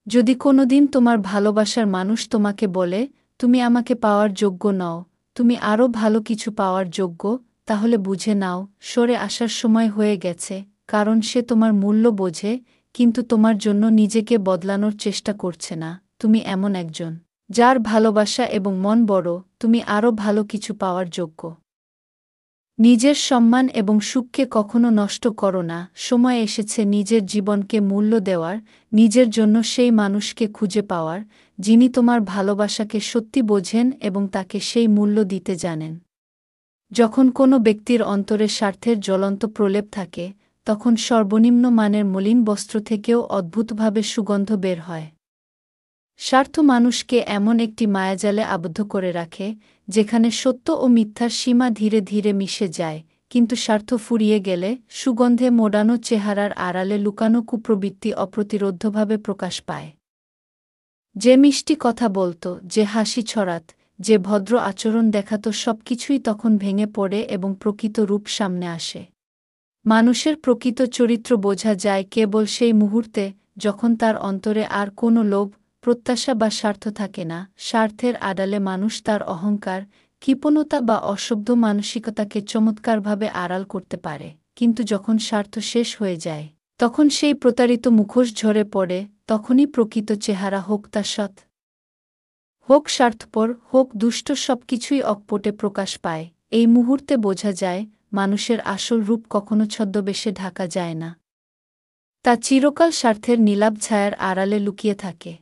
যদি কোনোদিন তোমার ভালোবাসার মানুষ তোমাকে বলে, তুমি আমাকে পাওয়ার যোগ্য নও, তুমি আরও ভালো কিছু পাওয়ার যোগ্য, তাহলে বুঝে নাও, সরে আসার সময় হয়ে গেছে, কারণ সে তোমার মূল্য বোঝে, কিন্তু তোমার জন্য নিজেকে বদলানোর চেষ্টা করছে না। তুমি এমন একজন, যার ভালোবাসা এবং মন বড়, তুমি আরও ভালো কিছু পাওয়ার যোগ্য। নিজের সম্মান এবং সুখকে কখনো নষ্ট করো না। সময় এসেছে নিজের জীবনকে মূল্য দেওয়ার, নিজের জন্য সেই মানুষকে খুঁজে পাওয়ার, যিনি তোমার ভালোবাসাকে সত্যি বোঝেন এবং তাকে সেই মূল্য দিতে জানেন। যখন কোনো ব্যক্তির অন্তরে স্বার্থের জ্বলন্ত প্রলেপ থাকে, তখন সর্বনিম্ন মানের মলিন বস্ত্র থেকেও অদ্ভুতভাবে সুগন্ধ বের হয়। স্বার্থ মানুষকে এমন একটি মায়াজালে আবদ্ধ করে রাখে, যেখানে সত্য ও মিথ্যার সীমা ধীরে ধীরে মিশে যায়, কিন্তু স্বার্থ ফুরিয়ে গেলে সুগন্ধে মোড়ানো চেহারার আড়ালে লুকানো কুপ্রবৃত্তি অপ্রতিরোধ্যভাবে প্রকাশ পায়। যে মিষ্টি কথা বলত, যে হাসি ছড়াত, যে ভদ্র আচরণ দেখাত, সবকিছুই তখন ভেঙে পড়ে এবং প্রকৃত রূপ সামনে আসে। মানুষের প্রকৃত চরিত্র বোঝা যায় কেবল সেই মুহূর্তে, যখন তার অন্তরে আর কোনো লোভ, প্রত্যাশা বা স্বার্থ থাকে না। স্বার্থের আড়ালে মানুষ তার অহংকার, কৃপণতা বা অসভ্য মানসিকতাকে চমৎকারভাবে আড়াল করতে পারে, কিন্তু যখন স্বার্থ শেষ হয়ে যায়, তখন সেই প্রতারিত মুখোশ ঝরে পড়ে। তখনই প্রকৃত চেহারা, হোক তা সৎ, হোক স্বার্থপর, হোক দুষ্ট, সবকিছুই অকপটে প্রকাশ পায়। এই মুহূর্তে বোঝা যায়, মানুষের আসল রূপ কখনো ছদ্মবেশে ঢাকা যায় না, তা চিরকাল স্বার্থের নীলাভ ছায়ার আড়ালে লুকিয়ে থাকে।